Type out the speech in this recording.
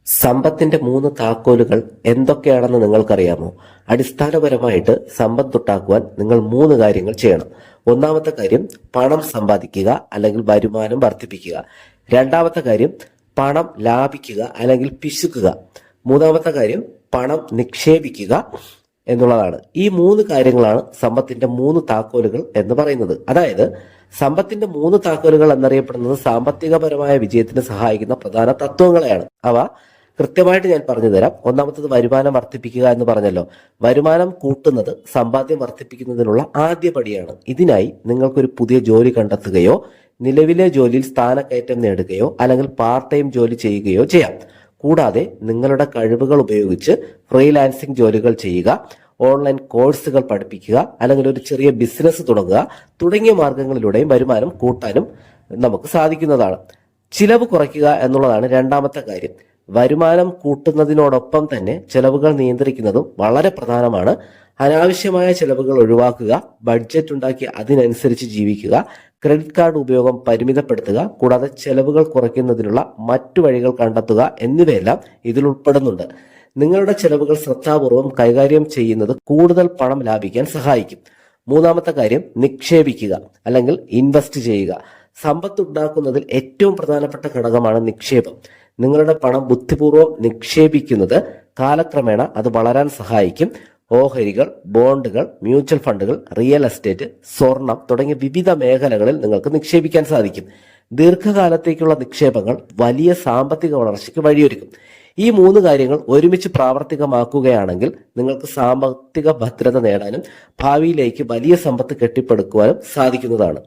സമ്പത്തിന്റെ 3 താക്കോലുകൾ എന്തൊക്കെയാണെന്ന് നിങ്ങൾക്കറിയാമോ? അടിസ്ഥാനപരമായിട്ട് സമ്പത്തുണ്ടാക്കുവാൻ നിങ്ങൾ 3 കാര്യങ്ങൾ ചെയ്യണം. ഒന്നാമത്തെ കാര്യം പണം സമ്പാദിക്കുക അല്ലെങ്കിൽ വരുമാനം വർദ്ധിപ്പിക്കുക. രണ്ടാമത്തെ കാര്യം പണം ലാഭിക്കുക അല്ലെങ്കിൽ പിശുക്കുക. മൂന്നാമത്തെ കാര്യം പണം നിക്ഷേപിക്കുക എന്നുള്ളതാണ്. ഈ 3 കാര്യങ്ങളാണ് സമ്പത്തിന്റെ 3 താക്കോലുകൾ എന്ന് പറയുന്നത്. അതായത് സമ്പത്തിന്റെ 3 താക്കോലുകൾ എന്നറിയപ്പെടുന്നത് സാമ്പത്തികപരമായ വിജയത്തിന് സഹായിക്കുന്ന പ്രധാന തത്വങ്ങളെയാണ്. അവ കൃത്യമായിട്ട് ഞാൻ പറഞ്ഞു തരാം. ഒന്നാമത്തത് വരുമാനം വർദ്ധിപ്പിക്കുക എന്ന് പറഞ്ഞല്ലോ. വരുമാനം കൂട്ടുന്നത് സമ്പാദ്യം വർദ്ധിപ്പിക്കുന്നതിനുള്ള ആദ്യ പടിയാണ്. ഇതിനായി നിങ്ങൾക്കൊരു പുതിയ ജോലി കണ്ടെത്തുകയോ നിലവിലെ ജോലിയിൽ സ്ഥാനക്കയറ്റം നേടുകയോ അല്ലെങ്കിൽ പാർട്ട് ടൈം ജോലി ചെയ്യുകയോ ചെയ്യാം. കൂടാതെ നിങ്ങളുടെ കഴിവുകൾ ഉപയോഗിച്ച് ഫ്രീലാൻസിംഗ് ജോലികൾ ചെയ്യുക, ഓൺലൈൻ കോഴ്സുകൾ പഠിപ്പിക്കുക, അല്ലെങ്കിൽ ഒരു ചെറിയ ബിസിനസ് തുടങ്ങുക തുടങ്ങിയ മാർഗങ്ങളിലൂടെയും വരുമാനം കൂട്ടാനും നമുക്ക് സാധിക്കുന്നതാണ്. ചിലവ് കുറയ്ക്കുക എന്നുള്ളതാണ് രണ്ടാമത്തെ കാര്യം. വരുമാനം കൂട്ടുന്നതിനോടൊപ്പം തന്നെ ചെലവുകൾ നിയന്ത്രിക്കുന്നതും വളരെ പ്രധാനമാണ്. അനാവശ്യമായ ചെലവുകൾ ഒഴിവാക്കുക, ബഡ്ജറ്റ് ഉണ്ടാക്കി അതിനനുസരിച്ച് ജീവിക്കുക, ക്രെഡിറ്റ് കാർഡ് ഉപയോഗം പരിമിതപ്പെടുത്തുക, കൂടാതെ ചെലവുകൾ കുറയ്ക്കുന്നതിനുള്ള മറ്റു വഴികൾ കണ്ടെത്തുക എന്നിവയെല്ലാം ഇതിൽ ഉൾപ്പെടുന്നുണ്ട്. നിങ്ങളുടെ ചെലവുകൾ ശ്രദ്ധാപൂർവം കൈകാര്യം ചെയ്യുന്നത് കൂടുതൽ പണം ലാഭിക്കാൻ സഹായിക്കും. മൂന്നാമത്തെ കാര്യം നിക്ഷേപിക്കുക അല്ലെങ്കിൽ ഇൻവെസ്റ്റ് ചെയ്യുക. സമ്പത്ത് ഉണ്ടാക്കുന്നതിൽ ഏറ്റവും പ്രധാനപ്പെട്ട ഘടകമാണ് നിക്ഷേപം. നിങ്ങളുടെ പണം ബുദ്ധിപൂർവ്വം നിക്ഷേപിക്കുന്നത് കാലക്രമേണ അത് വളരാൻ സഹായിക്കും. ഓഹരികൾ, ബോണ്ടുകൾ, മ്യൂച്വൽ ഫണ്ടുകൾ, റിയൽ എസ്റ്റേറ്റ്, സ്വർണം തുടങ്ങിയ വിവിധ മേഖലകളിൽ നിങ്ങൾക്ക് നിക്ഷേപിക്കാൻ സാധിക്കും. ദീർഘകാലത്തേക്കുള്ള നിക്ഷേപങ്ങൾ വലിയ സാമ്പത്തിക വളർച്ചയ്ക്ക് വഴിയൊരുക്കും. ഈ 3 കാര്യങ്ങൾ ഒരുമിച്ച് പ്രാവർത്തികമാക്കുകയാണെങ്കിൽ നിങ്ങൾക്ക് സാമ്പത്തിക ഭദ്രത നേടാനും ഭാവിയിലേക്ക് വലിയ സമ്പത്ത് കെട്ടിപ്പടുക്കുവാനും സാധിക്കുന്നതാണ്.